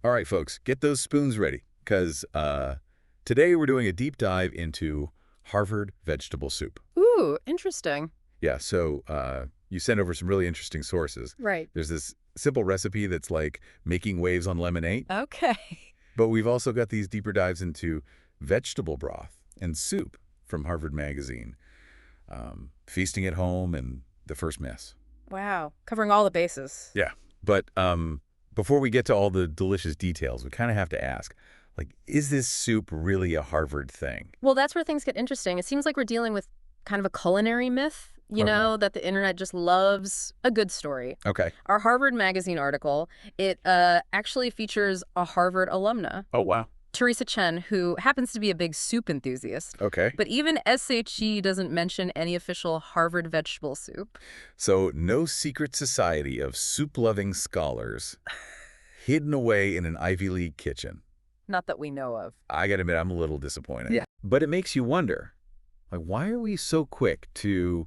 All right, folks, get those spoons ready, because today we're doing a deep dive into Harvard vegetable soup. Ooh, interesting. Yeah, so you sent over some really interesting sources. Right. There's this simple recipe that's like making waves on lemonade, Okay. but we've also got these deeper dives into vegetable broth and soup from Harvard Magazine, feasting at home, and the first mess. Wow. Covering all the bases. Yeah, but before we get to all the delicious details, we kind of have to ask, like, is this soup really a Harvard thing? Well, that's where things get interesting. It seems like we're dealing with kind of a culinary myth, Okay. that the internet just loves a good story. Okay. Our Harvard Magazine article, it actually features a Harvard alumna, Oh, wow. Teresa Chen, who happens to be a big soup enthusiast. Okay. But even SHE doesn't mention any official Harvard vegetable soup. So no secret society of soup-loving scholars hidden away in an Ivy League kitchen. Not that we know of. I gotta admit, I'm a little disappointed. Yeah. But it makes you wonder, like, why are we so quick to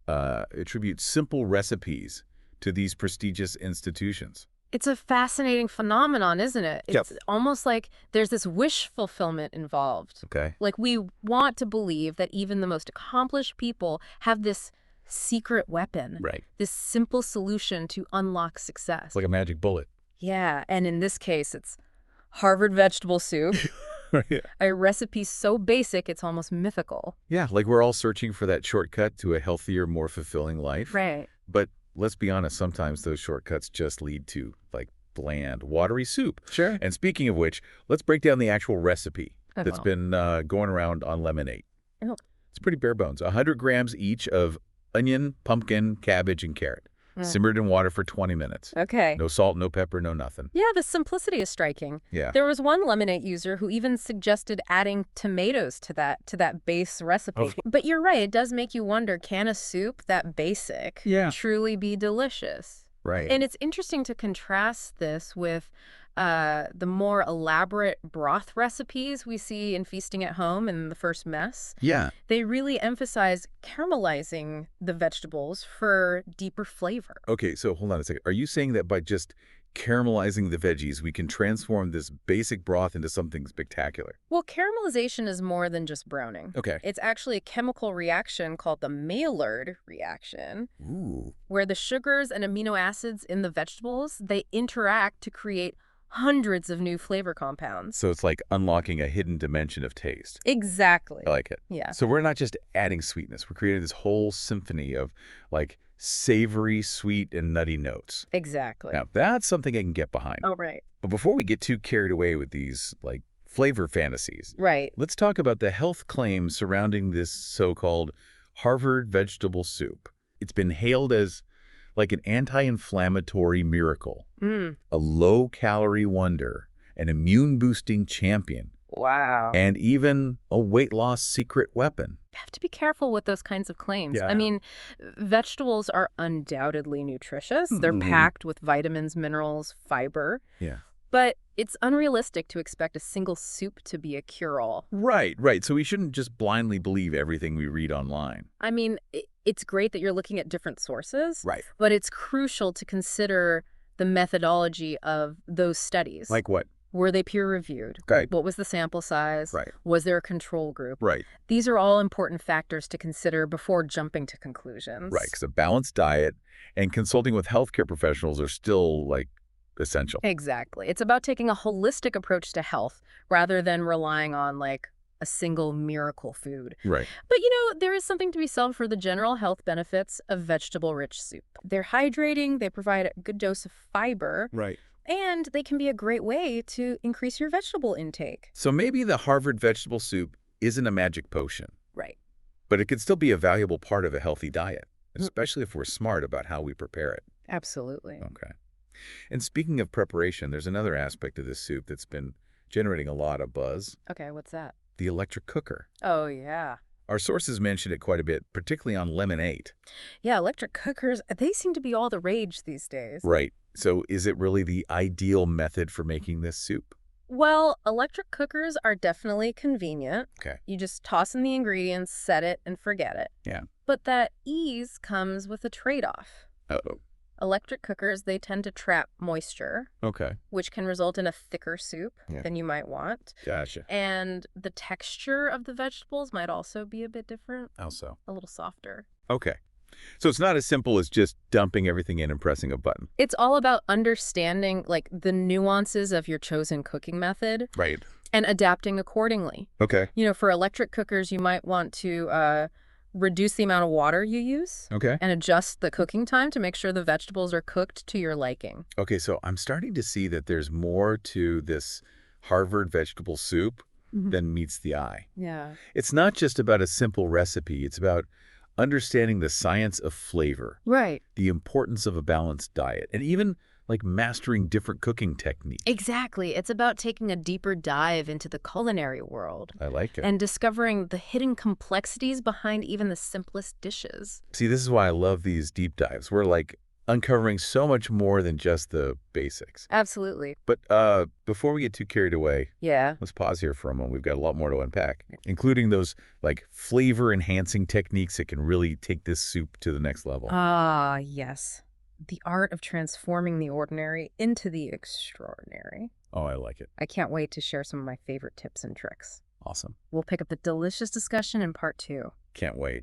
attribute simple recipes to these prestigious institutions? It's a fascinating phenomenon, isn't it? Yep. It's almost like there's this wish fulfillment involved. Okay. Like we want to believe that even the most accomplished people have this secret weapon, Right. this simple solution to unlock success. It's like a magic bullet. Yeah, and in this case, it's Harvard vegetable soup, Yeah. a recipe so basic it's almost mythical. Yeah, like we're all searching for that shortcut to a healthier, more fulfilling life. Right. But let's be honest, sometimes those shortcuts just lead to, like, bland, watery soup. Sure. And speaking of which, let's break down the actual recipe Oh, that's well. been going around on Lemonade. Oh. It's pretty bare bones. 100 grams each of onion, pumpkin, cabbage, and carrot. Mm. Simmered in water for 20 minutes. Okay. No salt, no pepper, no nothing. Yeah, the simplicity is striking. Yeah. There was one lemonade user who even suggested adding tomatoes to that base recipe. Oh. But you're right, it does make you wonder, can a soup that basic Yeah. truly be delicious? Right. And it's interesting to contrast this with the more elaborate broth recipes we see in Feasting at Home and The First Mess. yeah. They really emphasize caramelizing the vegetables for deeper flavor. Okay, so hold on a second. Are you saying that by just caramelizing the veggies, we can transform this basic broth into something spectacular? Well, caramelization is more than just browning. Okay. It's actually a chemical reaction called the Maillard reaction, Ooh. where the sugars and amino acids in the vegetables, they interact to create hundreds of new flavor compounds. So it's like unlocking a hidden dimension of taste. Exactly. I like it. Yeah. So we're not just adding sweetness. We're creating this whole symphony of, like, savory, sweet, and nutty notes. Exactly. Now, that's something I can get behind. Oh, right. But before we get too carried away with these, like, flavor fantasies, Right. let's talk about the health claims surrounding this so-called Harvard vegetable soup. It's been hailed as like an anti-inflammatory miracle, Mm. a low-calorie wonder, an immune-boosting champion, Wow. and even a weight loss secret weapon. You have to be careful with those kinds of claims. Yeah. I mean, vegetables are undoubtedly nutritious. They're Mhm. packed with vitamins, minerals, fiber. Yeah. But it's unrealistic to expect a single soup to be a cure-all. Right, right. So we shouldn't just blindly believe everything we read online. I mean, it's great that you're looking at different sources, Right. but it's crucial to consider the methodology of those studies. Like what? Were they peer-reviewed? Okay. What was the sample size? Right. Was there a control group? Right, These are all important factors to consider before jumping to conclusions. right. Because a balanced diet and consulting with healthcare professionals are still, like, essential. Exactly. It's about taking a holistic approach to health rather than relying on, like, a single miracle food. Right. But, there is something to be said for the general health benefits of vegetable-rich soup. They're hydrating, they provide a good dose of fiber, Right. and they can be a great way to increase your vegetable intake. So maybe the Harvard vegetable soup isn't a magic potion, Right. but it could still be a valuable part of a healthy diet, especially if we're smart about how we prepare it. Absolutely. Okay. And speaking of preparation, there's another aspect of this soup that's been generating a lot of buzz, Okay, what's that? the electric cooker. Oh, yeah. Our sources mention it quite a bit, particularly on Lemonade. Yeah, electric cookers, they seem to be all the rage these days. Right. So is it really the ideal method for making this soup? Well, electric cookers are definitely convenient. Okay. You just toss in the ingredients, set it, and forget it. Yeah. But that ease comes with a trade-off. Uh-oh. Electric cookers, they tend to trap moisture, Okay. which can result in a thicker soup Yeah. than you might want. Gotcha. And the texture of the vegetables might also be a bit different, How so? a little softer. Okay. So it's not as simple as just dumping everything in and pressing a button. It's all about understanding, like, the nuances of your chosen cooking method Right. and adapting accordingly. Okay. For electric cookers, you might want to reduce the amount of water you use Okay. and adjust the cooking time to make sure the vegetables are cooked to your liking. Okay, so I'm starting to see that there's more to this Harvard vegetable soup than meets the eye. Yeah. It's not just about a simple recipe. It's about understanding the science of flavor, Right. the importance of a balanced diet, and even like mastering different cooking techniques. Exactly. It's about taking a deeper dive into the culinary world I like it. and discovering the hidden complexities behind even the simplest dishes. See, this is why I love these deep dives. We're like uncovering so much more than just the basics. Absolutely. But before we get too carried away, Yeah. let's pause here for a moment. We've got a lot more to unpack, including those like flavor enhancing techniques that can really take this soup to the next level. Ah, yes. The art of transforming the ordinary into the extraordinary. Oh, I like it. I can't wait to share some of my favorite tips and tricks. Awesome. We'll pick up the delicious discussion in part 2. Can't wait.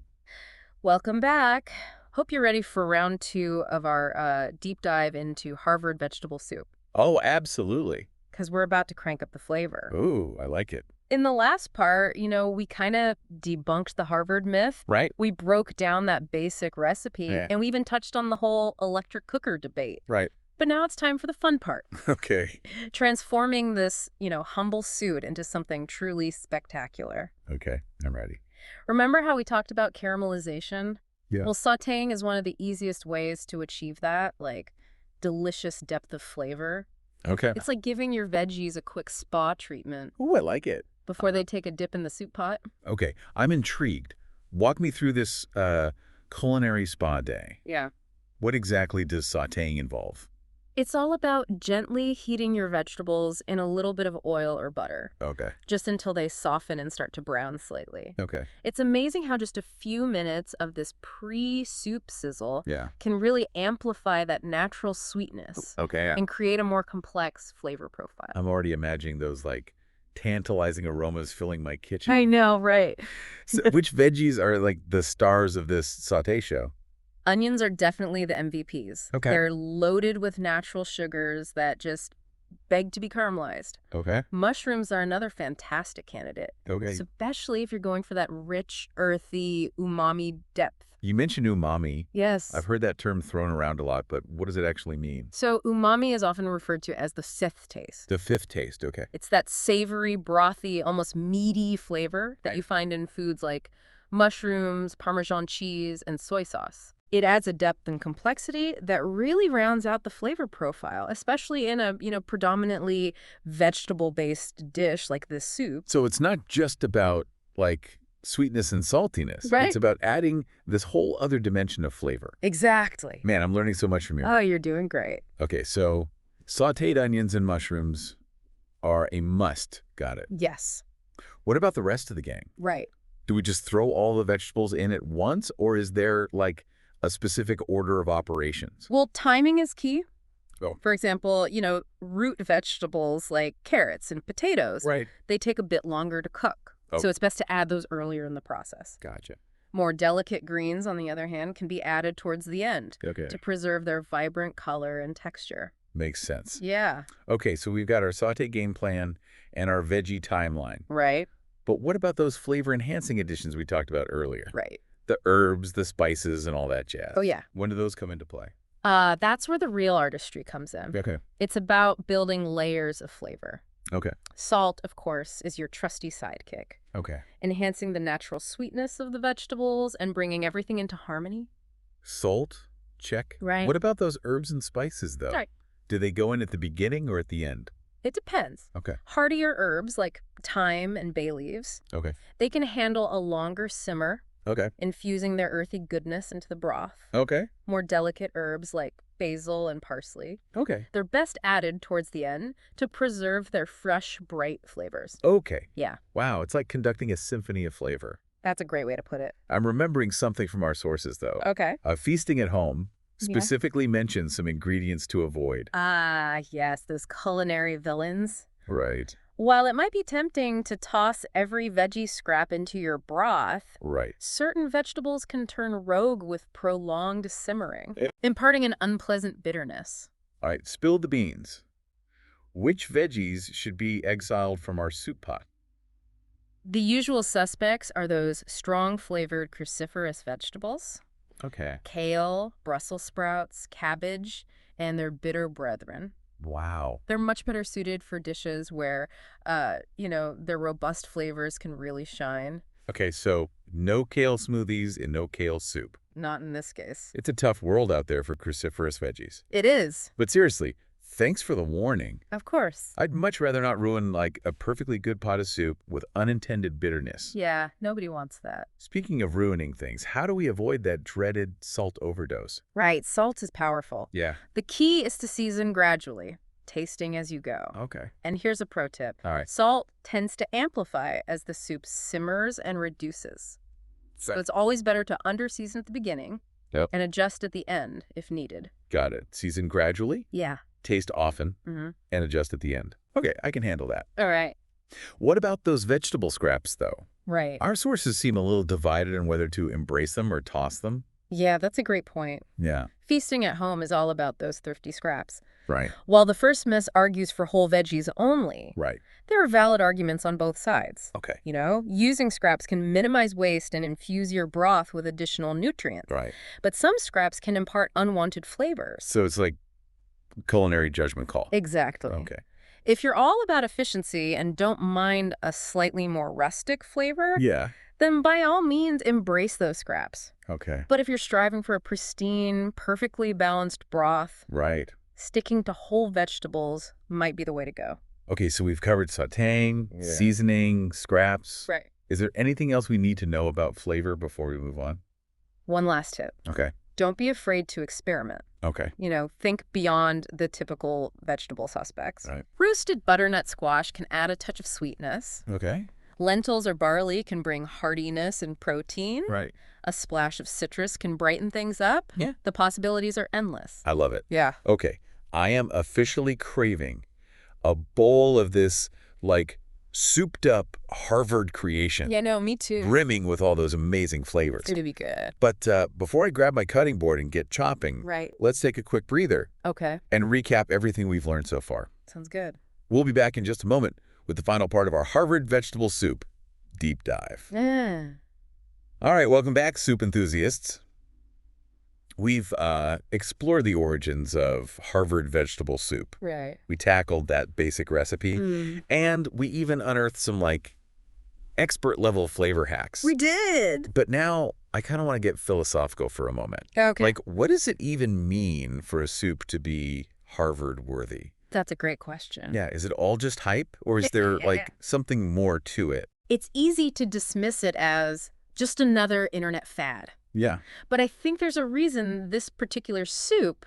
Welcome back. Hope you're ready for round 2 of our deep dive into Harvard vegetable soup, Oh, absolutely. because we're about to crank up the flavor. Ooh, I like it. In the last part, we kind of debunked the Harvard myth. Right? We broke down that basic recipe, Yeah. and we even touched on the whole electric cooker debate. Right. But now it's time for the fun part. Okay. Transforming this, humble soup into something truly spectacular. Okay, I'm ready. Remember how we talked about caramelization? Yeah. Well, sautéing is one of the easiest ways to achieve that, like delicious depth of flavor. Okay. It's like giving your veggies a quick spa treatment Ooh, I like it. before they take a dip in the soup pot. Okay, I'm intrigued. Walk me through this culinary spa day. Yeah. What exactly does sautéing involve? It's all about gently heating your vegetables in a little bit of oil or butter, Okay. just until they soften and start to brown slightly. Okay. It's amazing how just a few minutes of this pre-soup sizzle Yeah. can really amplify that natural sweetness Okay. and create a more complex flavor profile. I'm already imagining those like tantalizing aromas filling my kitchen. I know, right? So, which veggies are like the stars of this sauté show? Onions are definitely the MVPs. Okay. They're loaded with natural sugars that just beg to be caramelized. Okay. Mushrooms are another fantastic candidate, Okay. especially if you're going for that rich, earthy, umami depth. You mentioned umami. Yes. I've heard that term thrown around a lot, but what does it actually mean? So umami is often referred to as the fifth taste. The fifth taste. Okay. It's that savory, brothy, almost meaty flavor that you find in foods like mushrooms, Parmesan cheese, and soy sauce. It adds a depth and complexity that really rounds out the flavor profile, especially in a, predominantly vegetable-based dish like this soup. So it's not just about like sweetness and saltiness. Right. It's about adding this whole other dimension of flavor. Exactly. Man, I'm learning so much from you. Oh, you're doing great. Okay, so sautéed onions and mushrooms are a must. Got it. Yes. What about the rest of the gang? Right. Do we just throw all the vegetables in at once, or is there like a specific order of operations? Well, timing is key. Oh. For example, root vegetables like carrots and potatoes, Right. they take a bit longer to cook. Oh. So it's best to add those earlier in the process. Gotcha. More delicate greens, on the other hand, can be added towards the end Okay. to preserve their vibrant color and texture. Makes sense. Yeah. Okay, so we've got our sauté game plan and our veggie timeline. Right. But what about those flavor-enhancing additions we talked about earlier? Right. The herbs, the spices, and all that jazz. Oh, yeah. When do those come into play? That's where the real artistry comes in. Okay. It's about building layers of flavor. Okay. Salt, of course, is your trusty sidekick, Okay. enhancing the natural sweetness of the vegetables and bringing everything into harmony. Salt, check. Right. What about those herbs and spices, though? Sorry. Do they go in at the beginning or at the end? It depends. Okay. Heartier herbs like thyme and bay leaves, Okay. they can handle a longer simmer, Okay. infusing their earthy goodness into the broth. Okay. More delicate herbs like basil and parsley, Okay. they're best added towards the end to preserve their fresh, bright flavors. Okay. Yeah, Wow, it's like conducting a symphony of flavor. that's a great way to put it. I'm remembering something from our sources, though. Okay. Feasting at home, Yeah. specifically mentions some ingredients to avoid. Ah, yes, those culinary villains. Right. While it might be tempting to toss every veggie scrap into your broth, Right. certain vegetables can turn rogue with prolonged simmering, Eh. imparting an unpleasant bitterness. All right, spill the beans. Which veggies should be exiled from our soup pot? The usual suspects are those strong-flavored cruciferous vegetables, Okay. kale, Brussels sprouts, cabbage, and their bitter brethren. Wow. They're much better suited for dishes where, their robust flavors can really shine. Okay, so no kale smoothies and no kale soup. Not in this case. It's a tough world out there for cruciferous veggies. It is. But seriously, thanks for the warning. Of course. I'd much rather not ruin, like, a perfectly good pot of soup with unintended bitterness. Yeah, nobody wants that. Speaking of ruining things, how do we avoid that dreaded salt overdose? Right, salt is powerful. Yeah. The key is to season gradually, tasting as you go. Okay. And here's a pro tip. All right. Salt tends to amplify as the soup simmers and reduces. So it's always better to underseason at the beginning and adjust at the end if needed. Got it. Season gradually, Yeah. taste often, Mm-hmm. and adjust at the end. Okay, I can handle that. All right. What about those vegetable scraps, though? Right. Our sources seem a little divided on whether to embrace them or toss them. Yeah, that's a great point. Yeah. Feasting at home is all about those thrifty scraps. Right. While the first miss argues for whole veggies only, Right. there are valid arguments on both sides. Okay. Using scraps can minimize waste and infuse your broth with additional nutrients. Right. But some scraps can impart unwanted flavors. So it's like culinary judgment call. Exactly. Okay. If you're all about efficiency and don't mind a slightly more rustic flavor, Yeah. then by all means embrace those scraps. Okay. But if you're striving for a pristine, perfectly balanced broth, Right. sticking to whole vegetables might be the way to go. Okay, so we've covered sautéing, seasoning, scraps. Right. Is there anything else we need to know about flavor before we move on? One last tip. Okay. Don't be afraid to experiment. Okay. Think beyond the typical vegetable suspects. Right. Roasted butternut squash can add a touch of sweetness. Okay. Lentils or barley can bring heartiness and protein. Right. A splash of citrus can brighten things up. Yeah. The possibilities are endless. I love it. Yeah. Okay. I am officially craving a bowl of this, like, souped up Harvard creation. Yeah, no, me too. Brimming with all those amazing flavors. It's going to be good. But before I grab my cutting board and get chopping, Right. let's take a quick breather Okay. and recap everything we've learned so far. Sounds good. We'll be back in just a moment with the final part of our Harvard vegetable soup deep dive. Yeah. All right, welcome back, soup enthusiasts. We've explored the origins of Harvard vegetable soup. Right. We tackled that basic recipe, and we even unearthed some, like, expert-level flavor hacks. We did. But now I kind of want to get philosophical for a moment. Okay. Like, what does it even mean for a soup to be Harvard-worthy? That's a great question. Yeah, is it all just hype, or is there, like, something more to it? It's easy to dismiss it as just another internet fad. Yeah. But I think there's a reason this particular soup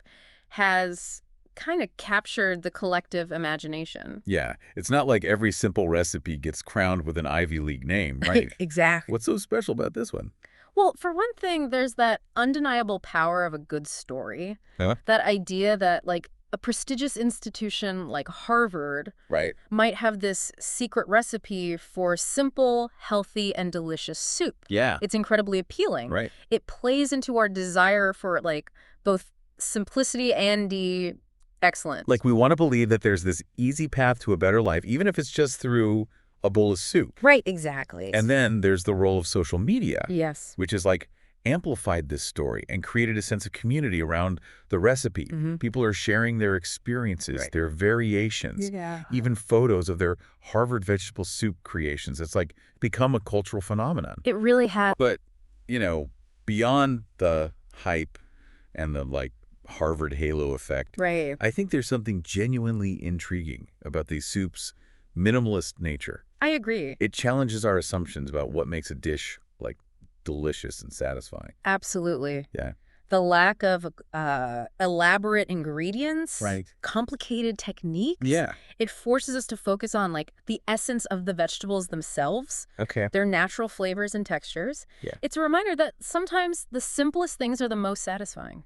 has kind of captured the collective imagination. Yeah, it's not like every simple recipe gets crowned with an Ivy League name, right? Exactly. What's so special about this one? Well, for one thing, there's that undeniable power of a good story. Huh? That idea that, like, a prestigious institution like Harvard Right. might have this secret recipe for simple, healthy, and delicious soup. Yeah. It's incredibly appealing. Right. It plays into our desire for, like, both simplicity and the excellence. Like, we want to believe that there's this easy path to a better life, even if it's just through a bowl of soup. Right, exactly. And then there's the role of social media, Yes. which is, like, amplified this story and created a sense of community around the recipe. People are sharing their experiences, their variations, even photos of their Harvard vegetable soup creations. It's, like, become a cultural phenomenon. It really has. But, beyond the hype and the, like, Harvard halo effect, Right. I think there's something genuinely intriguing about these soups' minimalist nature. I agree. It challenges our assumptions about what makes a dish, like, delicious and satisfying. Absolutely. Yeah. The lack of elaborate ingredients, Right. complicated techniques. Yeah. It forces us to focus on, like, the essence of the vegetables themselves, Okay. their natural flavors and textures. Yeah. It's a reminder that sometimes the simplest things are the most satisfying.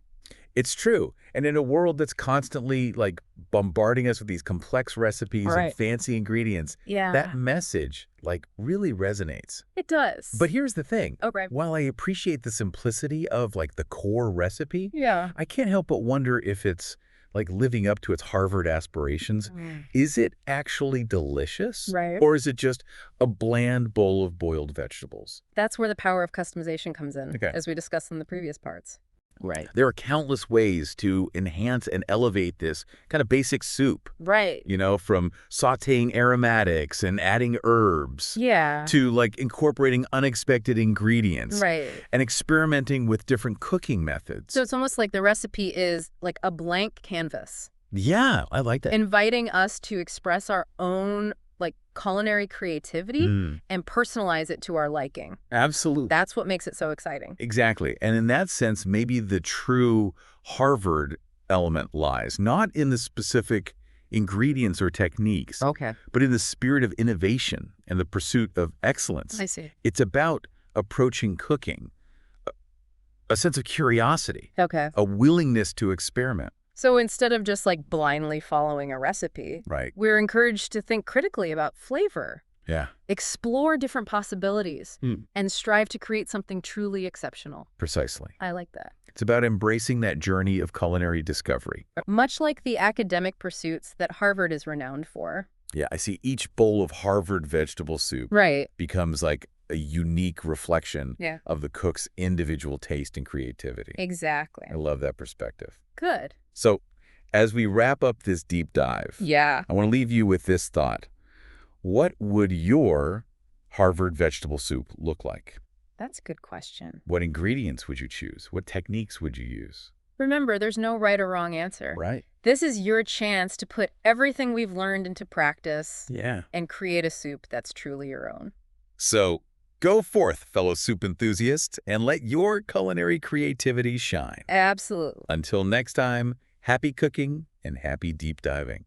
It's true. And in a world that's constantly like bombarding us with these complex recipes and fancy ingredients, that message like really resonates. It does. But here's the thing. Okay. While I appreciate the simplicity of like the core recipe, Yeah. I can't help but wonder if it's like living up to its Harvard aspirations. Is it actually delicious? Right. Or is it just a bland bowl of boiled vegetables? That's where the power of customization comes in, Okay. as we discussed in the previous parts. Right. There are countless ways to enhance and elevate this kind of basic soup. Right. You know, from sautéing aromatics and adding herbs. Yeah. To like incorporating unexpected ingredients. Right. And experimenting with different cooking methods. So it's almost like the recipe is like a blank canvas. Yeah, I like that. Inviting us to express our own like culinary creativity and personalize it to our liking. Absolutely. That's what makes it so exciting. Exactly. And in that sense, maybe the true Harvard element lies not in the specific ingredients or techniques, but in the spirit of innovation and the pursuit of excellence. I see. It's about approaching cooking, a sense of curiosity, a willingness to experiment. So instead of just like blindly following a recipe, we're encouraged to think critically about flavor. Yeah. Explore different possibilities and strive to create something truly exceptional. Precisely. I like that. It's about embracing that journey of culinary discovery. Much like the academic pursuits that Harvard is renowned for. Yeah, I see each bowl of Harvard vegetable soup becomes like a unique reflection of the cook's individual taste and creativity. Exactly. I love that perspective. Good. So as we wrap up this deep dive, I want to leave you with this thought. What would your Harvard vegetable soup look like? That's a good question. What ingredients would you choose? What techniques would you use? Remember, there's no right or wrong answer. Right. This is your chance to put everything we've learned into practice and create a soup that's truly your own. So go forth, fellow soup enthusiasts, and let your culinary creativity shine. Absolutely. Until next time, happy cooking and happy deep diving.